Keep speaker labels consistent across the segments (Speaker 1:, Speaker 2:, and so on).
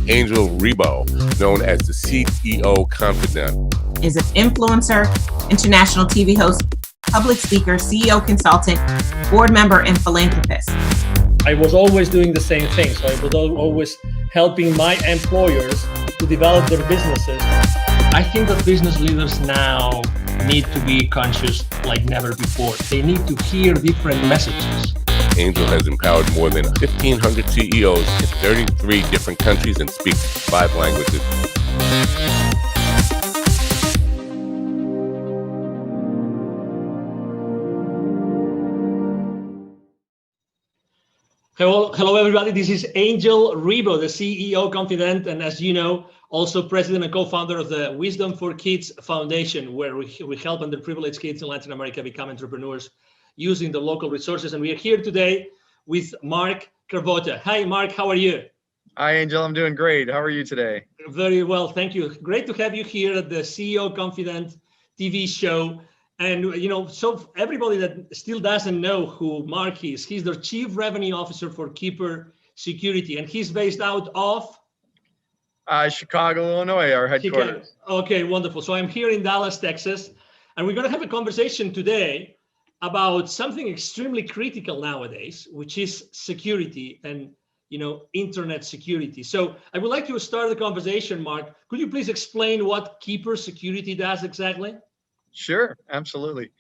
Speaker 1: Angel Rebo, known as the CEO Confidant.
Speaker 2: Is an influencer, international TV host, public speaker, CEO consultant, board member, and philanthropist.
Speaker 3: I was always doing the same thing. So I was always helping my employers to develop their businesses. I think that business leaders now need to be conscious like never before. They need to hear different messages.
Speaker 1: Angel has empowered more than 1,500 CEOs in 33 different countries and speaks 5 languages.
Speaker 3: Hello, everybody. This is Angel Rebo, the CEO Confidant, and as you know, also president and co-founder of the Wisdom for Kids Foundation, where we help underprivileged kids in Latin America become entrepreneurs using the local resources. And we are here today with Mark Cravotta. Hi, Mark. How are you?
Speaker 4: Hi, Angel. I'm doing great. How are you today?
Speaker 3: Very well. Thank you. Great to have you here at the CEO Confidant TV show. And, you know, so everybody that still doesn't know who Mark is, he's the Chief Revenue Officer for Keeper Security, and he's based out of?
Speaker 4: Chicago, Illinois, our headquarters.
Speaker 3: Chicago. Okay, wonderful. So I'm here in Dallas, Texas, and we're going to have a conversation today about something extremely critical nowadays, which is security and, you know, internet security. So I would like to start the conversation, Mark. Could you please explain what Keeper Security does exactly?
Speaker 4: Sure, absolutely.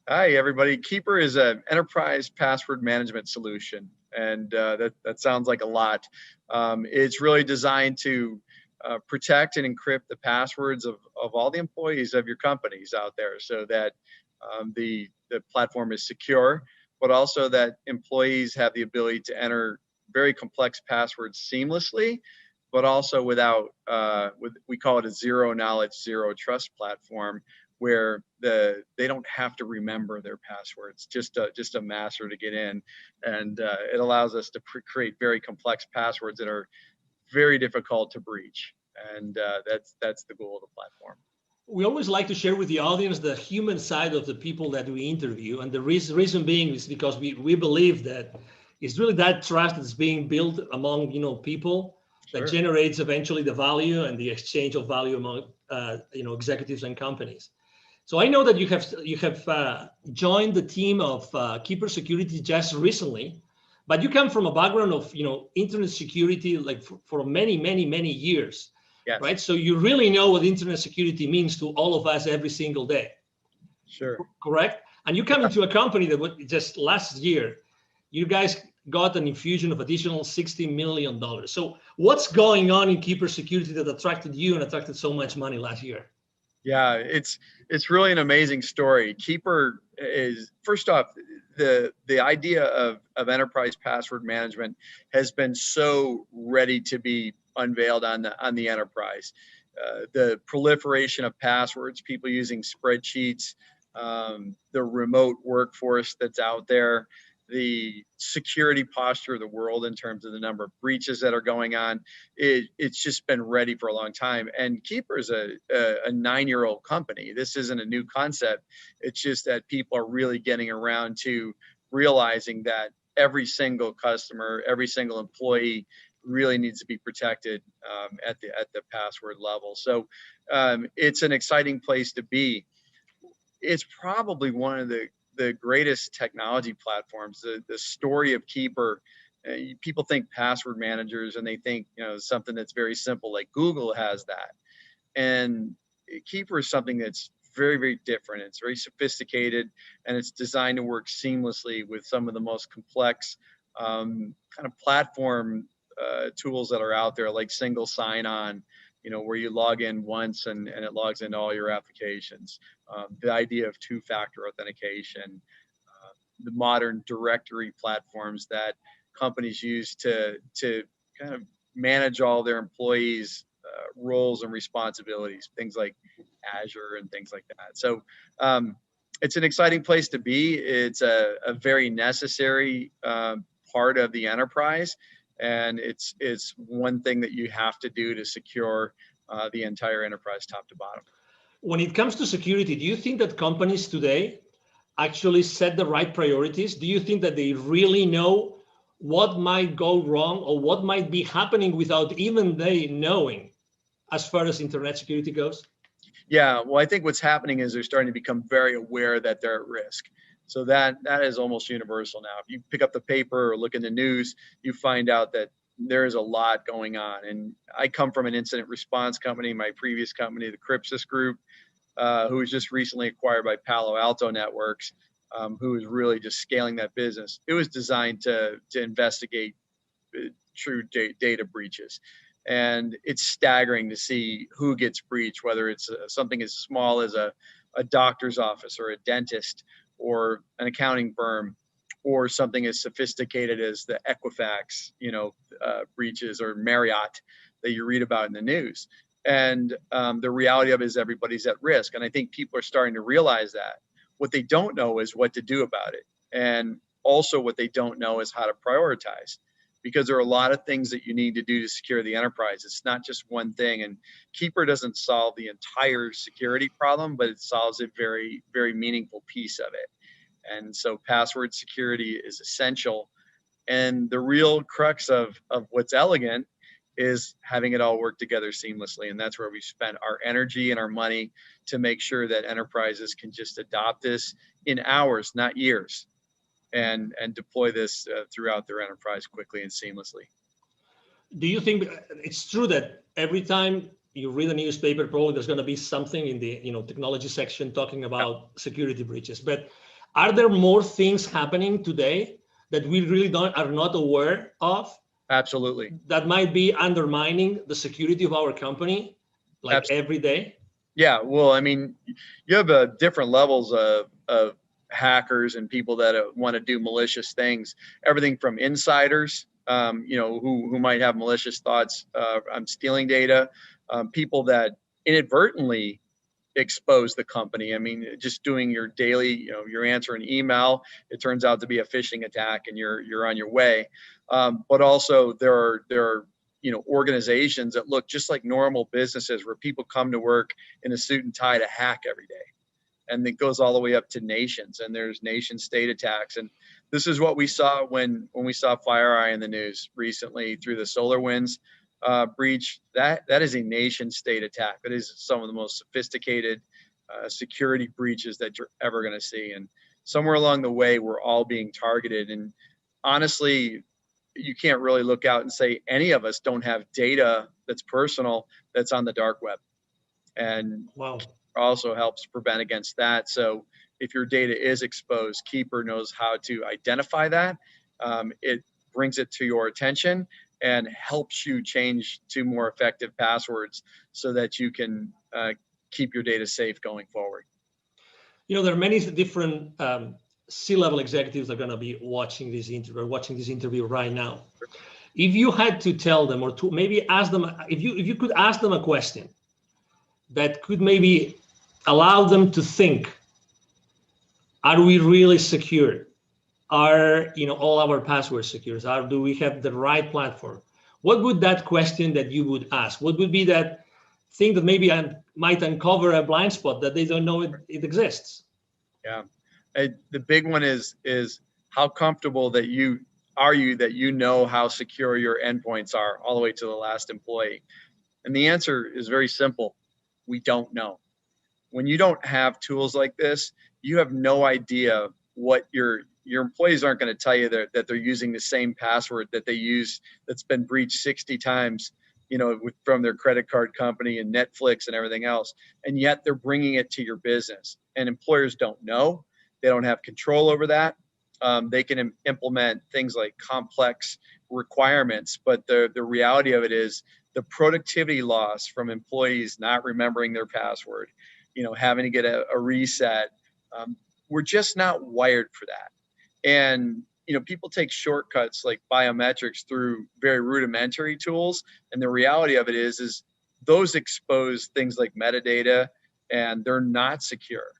Speaker 4: Hi, everybody. Keeper is an enterprise password management solution, and that sounds like a lot. It's really designed to protect and encrypt the passwords of all the employees of your companies out there, so that the platform is secure, but also that employees have the ability to enter very complex passwords seamlessly, but also without, we call it a zero knowledge, zero trust platform, where they don't have to remember their passwords, just a master to get in, and it allows us to create very complex passwords that are very difficult to breach, and that's the goal of the platform.
Speaker 3: We always like to share with the audience the human side of the people that we interview, and the reason being is because we believe that it's really that trust that's being built among people that
Speaker 4: Sure.
Speaker 3: generates eventually the value and the exchange of value among executives and companies. So I know that you have joined the team of Keeper Security just recently, but you come from a background of internet security like for many years,
Speaker 4: Yes.
Speaker 3: right? So you really know what internet security means to all of us every single day.
Speaker 4: Sure.
Speaker 3: Correct? And you come into a company that just last year, you guys got an infusion of additional $60 million. So what's going on in Keeper Security that attracted you and attracted so much money last year?
Speaker 4: Yeah, it's really an amazing story. Keeper is, first off, the idea of enterprise password management has been so ready to be unveiled on the enterprise. The proliferation of passwords, people using spreadsheets, the remote workforce that's out there, the security posture of the world in terms of the number of breaches that are going on, it's just been ready for a long time. And Keeper is a 9-year-old company. This isn't a new concept. It's just that people are really getting around to realizing that every single customer, every single employee really needs to be protected at the password level. So it's an exciting place to be. It's probably one of the greatest technology platforms. The story of Keeper, people think password managers and they think something that's very simple, like Google has that, and Keeper is something that's very different. It's very sophisticated, and it's designed to work seamlessly with some of the most complex kind of platform tools that are out there, like single sign-on, where you log in once and it logs into all your applications. The idea of two-factor authentication, the modern directory platforms that companies use to kind of manage all their employees' roles and responsibilities, things like Azure and things like that. So it's an exciting place to be. It's a very necessary part of the enterprise. And it's one thing that you have to do to secure the entire enterprise top to bottom.
Speaker 3: When it comes to security, do you think that companies today actually set the right priorities? Do you think that they really know what might go wrong or what might be happening without even they knowing as far as internet security goes?
Speaker 4: Yeah, well, I think what's happening is they're starting to become very aware that they're at risk. So that is almost universal now. If you pick up the paper or look in the news, you find out that there is a lot going on. And I come from an incident response company, my previous company, the Crypsis Group, who was just recently acquired by Palo Alto Networks, who is really just scaling that business. It was designed to investigate true data breaches. And it's staggering to see who gets breached, whether it's something as small as a doctor's office or a dentist or an accounting firm, or something as sophisticated as the Equifax, breaches, or Marriott that you read about in the news. And the reality of it is everybody's at risk. And I think people are starting to realize that. What they don't know is what to do about it. And also what they don't know is how to prioritize, because there are a lot of things that you need to do to secure the enterprise. It's not just one thing. And Keeper doesn't solve the entire security problem, but it solves a very, very meaningful piece of it. And so password security is essential. And the real crux of what's elegant is having it all work together seamlessly. And that's where we spent our energy and our money to make sure that enterprises can just adopt this in hours, not years, and deploy this throughout their enterprise quickly and seamlessly.
Speaker 3: Do you think it's true that every time you read a newspaper, probably there's going to be something in the technology section talking about security breaches? But are there more things happening today that we really are not aware of?
Speaker 4: Absolutely.
Speaker 3: That might be undermining the security of our company, like
Speaker 4: Absolutely.
Speaker 3: every day? Yeah,
Speaker 4: well, I mean, you have different levels of hackers and people that want to do malicious things. Everything from insiders, who might have malicious thoughts on stealing data, people that inadvertently expose the company. I mean, just doing your daily, you're answering email, it turns out to be a phishing attack, and you're on your way. But also there are organizations that look just like normal businesses, where people come to work in a suit and tie to hack every day. And it goes all the way up to nations, and there's nation state attacks. And this is what we saw when we saw FireEye in the news recently through the SolarWinds breach. That is a nation state attack. That is some of the most sophisticated security breaches that you're ever going to see. And somewhere along the way, we're all being targeted. And honestly, you can't really look out and say any of us don't have data that's personal that's on the dark web. And
Speaker 3: wow,
Speaker 4: also helps prevent against that. So if your data is exposed, Keeper knows how to identify that. It brings it to your attention and helps you change to more effective passwords so that you can keep your data safe going forward.
Speaker 3: There are many different C-level executives that are going to be watching this interview right now. If you had to tell them, or to maybe ask them, if you could ask them a question that could maybe allow them to think, are we really secure? Are all our passwords secure? Do we have the right platform? What would that question that you would ask? What would be that thing that maybe might uncover a blind spot that they don't know it exists?
Speaker 4: Yeah, the big one is how comfortable that you know how secure your endpoints are all the way to the last employee. And the answer is very simple. We don't know. When you don't have tools like this, you have no idea what your employees aren't going to tell you that they're using the same password that they use that's been breached 60 times, from their credit card company and Netflix and everything else. And yet they're bringing it to your business, and employers don't know. They don't have control over that. They can implement things like complex requirements, but the reality of it is the productivity loss from employees not remembering their password, having to get a reset. We're just not wired for that. And, people take shortcuts like biometrics through very rudimentary tools. And the reality of it is those expose things like metadata, and they're not secure.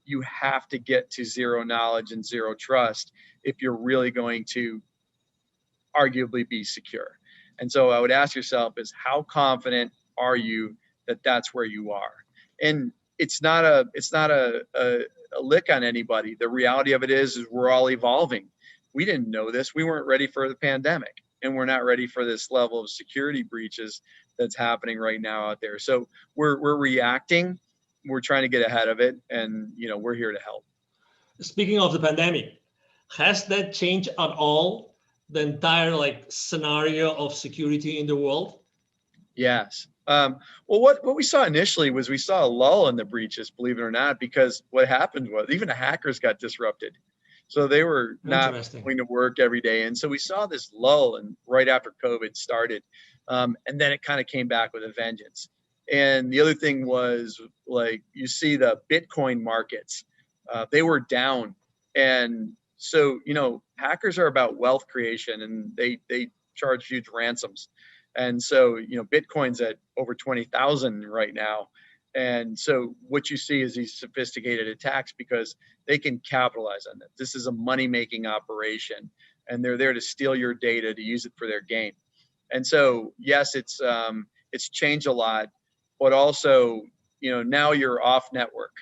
Speaker 4: You have to get to zero knowledge and zero trust if you're really going to arguably be secure. And so I would ask yourself is, how confident are you that that's where you are? And it's not a lick on anybody. The reality of it is we're all evolving. we didn't know this. We weren't ready for the pandemic, and we're not ready for this level of security breaches that's happening right now out there. So we're reacting. We're trying to get ahead of it, and we're here to help.
Speaker 3: Speaking of the pandemic, has that changed at all the entire scenario of security in the world?
Speaker 4: Yes. Well, what we saw initially was we saw a lull in the breaches, believe it or not, because what happened was even the hackers got disrupted. So they were not going to work every day. And so we saw this lull and right after COVID started. And then it kind of came back with a vengeance. And the other thing was you see the Bitcoin markets, they were down. And so, hackers are about wealth creation, and they charge huge ransoms. And so, Bitcoin's at over 20,000 right now. And so what you see is these sophisticated attacks because they can capitalize on it. This is a money-making operation, and they're there to steal your data to use it for their gain. And so, yes, it's changed a lot, but also, now you're off network.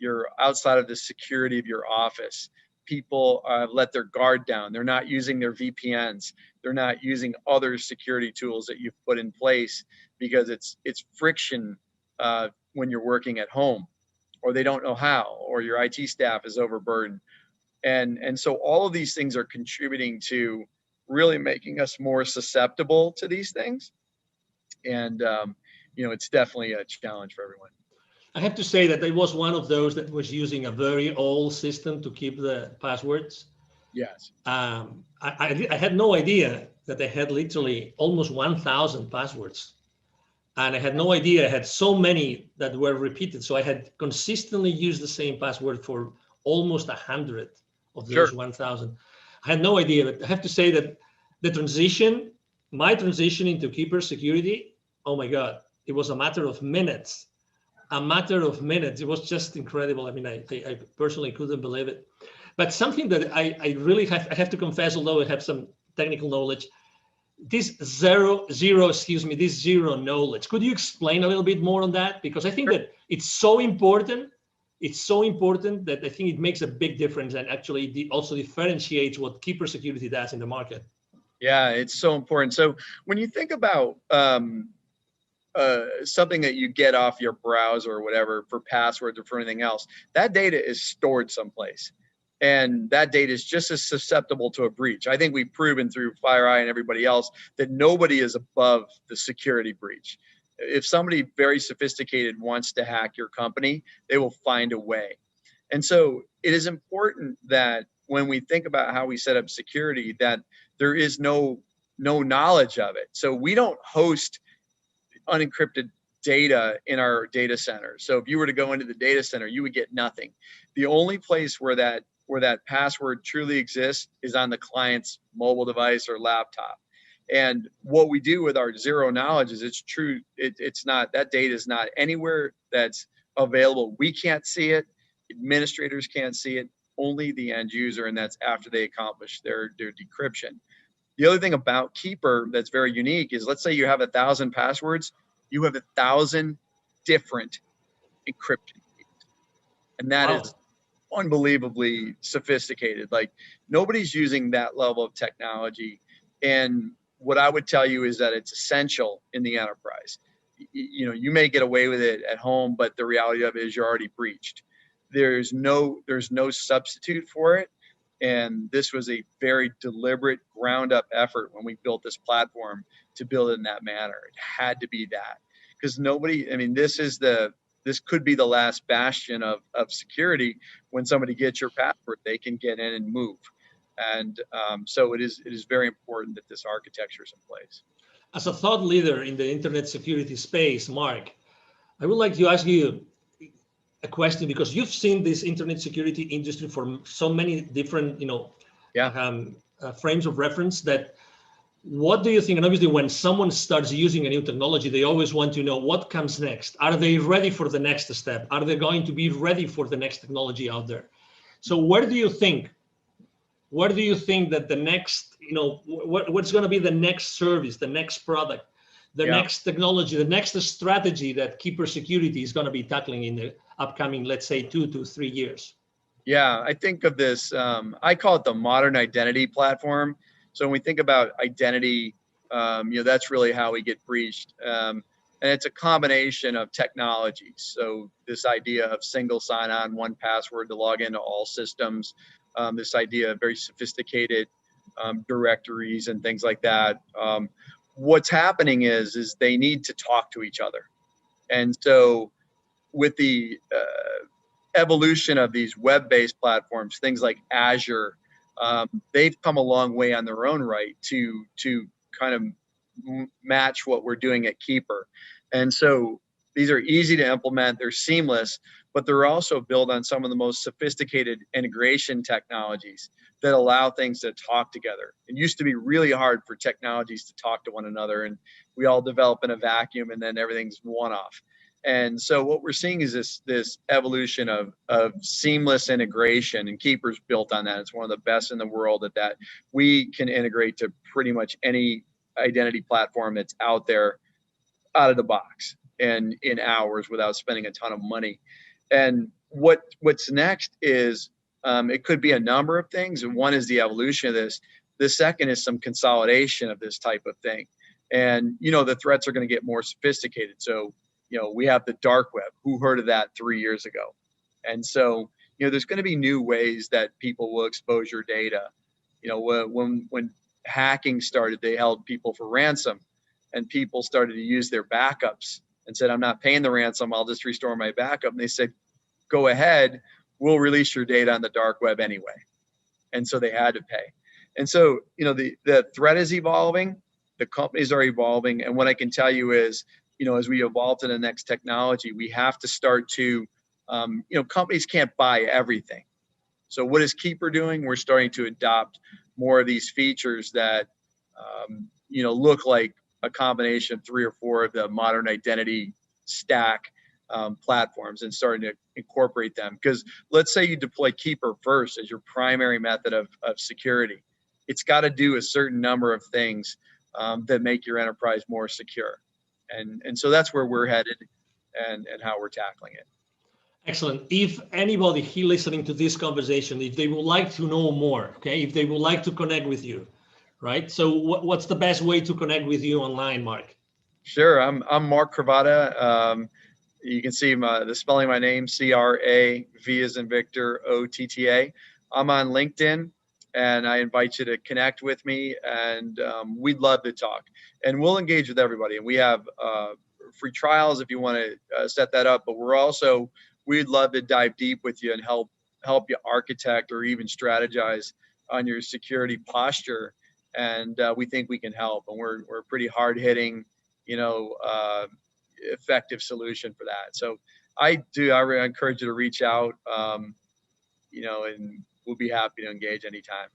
Speaker 4: You're outside of the security of your office. People let their guard down. They're not using their VPNs. They're not using other security tools that you've put in place because it's friction when you're working at home, or they don't know how, or your IT staff is overburdened. And so all of these things are contributing to really making us more susceptible to these things. And, it's definitely a challenge for everyone.
Speaker 3: I have to say that I was one of those that was using a very old system to keep the passwords.
Speaker 4: Yes.
Speaker 3: I had no idea that I had literally almost 1,000 passwords. And I had no idea I had so many that were repeated. So I had consistently used the same password for almost 100 of those 1,000. I had no idea, but I have to say that my transition into Keeper security, oh my God, it was a matter of minutes. It was just incredible. I mean, I personally couldn't believe it. But something that I really have to confess, although I have some technical knowledge, this zero knowledge. Could you explain a little bit more on that? Because I think that it's so important. It's so important that I think it makes a big difference and actually also differentiates what Keeper security does in the market.
Speaker 4: Yeah, it's so important. So when you think about something that you get off your browser or whatever for passwords or for anything else, that data is stored someplace. And that data is just as susceptible to a breach. I think we've proven through FireEye and everybody else that nobody is above the security breach. If somebody very sophisticated wants to hack your company, they will find a way. And so it is important that when we think about how we set up security, that there is no knowledge of it. So we don't host unencrypted data in our data center. So if you were to go into the data center, you would get nothing. The only place where that password truly exists is on the client's mobile device or laptop. And what we do with our zero knowledge is it's true. It's not, that data is not anywhere that's available. We can't see it. Administrators can't see it. Only the end user, and that's after they accomplish their decryption. The other thing about Keeper that's very unique is, let's say you have 1,000 passwords, you have 1,000 different encryption keys. And that is unbelievably sophisticated. Like, nobody's using that level of technology. And what I would tell you is that it's essential in the enterprise. You may get away with it at home, but the reality of it is you're already breached. There's no substitute for it. And this was a very deliberate ground up effort when we built this platform to build it in that manner. It had to be that, because this could be the last bastion of security. When somebody gets your password, they can get in and move. And so it is very important that this architecture is in place.
Speaker 3: As a thought leader in the internet security space, Mark, I would like to ask you a question, because you've seen this internet security industry for so many different, frames of reference. That, what do you think? And obviously, when someone starts using a new technology, they always want to know what comes next. Are they ready for the next step? Are they going to be ready for the next technology out there? So where do you think that the next, what's going to be the next service, the next product, the next technology, the next strategy that Keeper Security is going to be tackling in the upcoming, let's say, 2 to 3 years?
Speaker 4: Yeah, I think of this, I call it the modern identity platform. So when we think about identity, that's really how we get breached. And it's a combination of technologies. So this idea of single sign-on, one password to log into all systems, this idea of very sophisticated directories and things like that. What's happening is they need to talk to each other. And so with the evolution of these web-based platforms, things like Azure, they've come a long way on their own right to kind of match what we're doing at Keeper. And so these are easy to implement, they're seamless, but they're also built on some of the most sophisticated integration technologies that allow things to talk together. It used to be really hard for technologies to talk to one another, and we all develop in a vacuum and then everything's one-off. And so what we're seeing is this evolution of seamless integration, and Keeper's built on that. It's one of the best in the world at that. We can integrate to pretty much any identity platform that's out there out of the box and in hours without spending a ton of money. And what's next is it could be a number of things. And one is the evolution of this. The second is some consolidation of this type of thing. And, the threats are going to get more sophisticated. So, we have the dark web. Who heard of that 3 years ago? And so, there's going to be new ways that people will expose your data. When hacking started, they held people for ransom, and people started to use their backups and said, I'm not paying the ransom, I'll just restore my backup. And they said, go ahead, we'll release your data on the dark web anyway. And so they had to pay. And so, the threat is evolving, the companies are evolving. And what I can tell you is, as we evolve to the next technology, we have to start to, companies can't buy everything. So what is Keeper doing? We're starting to adopt more of these features that, look like a combination of 3 or 4 of the modern identity stack platforms, and starting to incorporate them. Because let's say you deploy Keeper first as your primary method of security. It's got to do a certain number of things that make your enterprise more secure. And so that's where we're headed and how we're tackling it.
Speaker 3: Excellent. If anybody here listening to this conversation, if they would like to know more, okay, if they would like to connect with you, right? So what's the best way to connect with you online, Mark?
Speaker 4: Sure. I'm Mark Cravotta. You can see the spelling of my name, C-R-A-V as in Victor, O-T-T-A. I'm on LinkedIn, and I invite you to connect with me, and we'd love to talk. And we'll engage with everybody. And we have free trials if you want to set that up. But we'd love to dive deep with you and help you architect or even strategize on your security posture. And we think we can help. And we're a pretty hard-hitting, effective solution for that. So I really encourage you to reach out, and we'll be happy to engage anytime.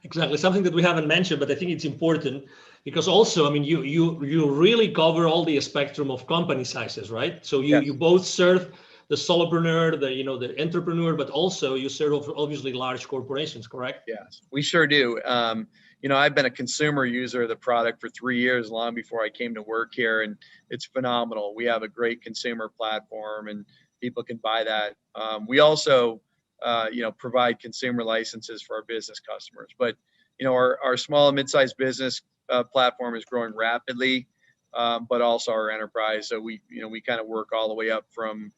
Speaker 3: Exactly. Something that we haven't mentioned, but I think it's important because also, I mean, you really cover all the spectrum of company sizes, right? So you,
Speaker 4: Yes.
Speaker 3: you both serve the solopreneur, the entrepreneur, but also you serve obviously large corporations, correct?
Speaker 4: Yes, we sure do. I've been a consumer user of the product for 3 years, long before I came to work here, and it's phenomenal. We have a great consumer platform, and people can buy that. We also, provide consumer licenses for our business customers. But, our small and mid-sized business platform is growing rapidly, but also our enterprise. So we kind of work all the way up from,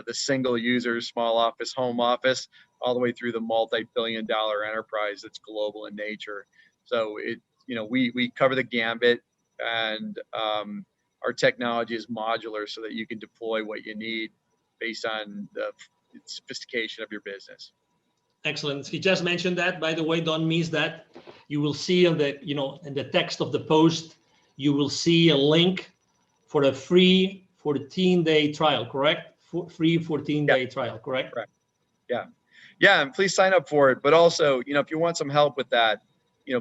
Speaker 4: the single users, small office, home office, all the way through the multi-billion-dollar enterprise that's global in nature. So we cover the gambit, and our technology is modular so that you can deploy what you need based on the sophistication of your business.
Speaker 3: Excellent. He just mentioned that, by the way, don't miss that. You will see in the text of the post, you will see a link for a free 14-day trial, correct? Free 14-day trial, correct?
Speaker 4: Correct. Yeah, and please sign up for it. But also, if you want some help with that,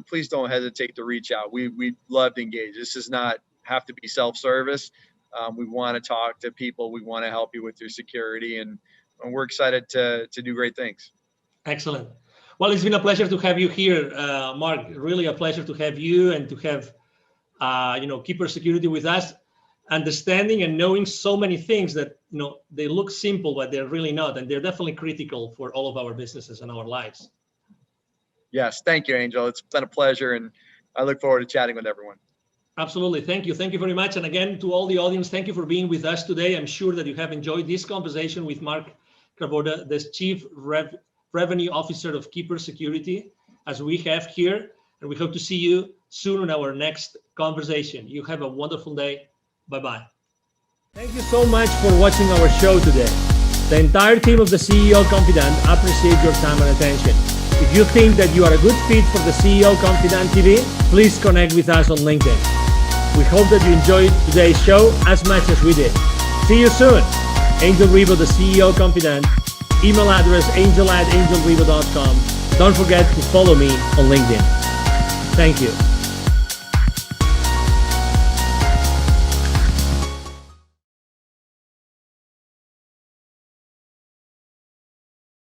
Speaker 4: please don't hesitate to reach out. We'd love to engage. This does not have to be self-service. We want to talk to people. We want to help you with your security, and we're excited to do great things.
Speaker 3: Excellent. Well, it's been a pleasure to have you here, Mark. Really a pleasure to have you and to have, Keeper Security with us. understanding and knowing so many things that, they look simple, but they're really not. And they're definitely critical for all of our businesses and our lives.
Speaker 4: Yes. Thank you, Angel. It's been a pleasure. And I look forward to chatting with everyone.
Speaker 3: Absolutely. Thank you. Thank you very much. And again, to all the audience, thank you for being with us today. I'm sure that you have enjoyed this conversation with Mark Cravotta, the Chief Revenue Officer of Keeper Security, as we have here. And we hope to see you soon in our next conversation. You have a wonderful day. Bye-bye. Thank you so much for watching our show today. The entire team of the CEO Confidant appreciate your time and attention. If you think that you are a good fit for the CEO Confidant TV, please connect with us on LinkedIn. We hope that you enjoyed today's show as much as we did. See you soon. Angel Ribo, the CEO Confidant. Email address angel@angelribo.com. Don't forget to follow me on LinkedIn. Thank you.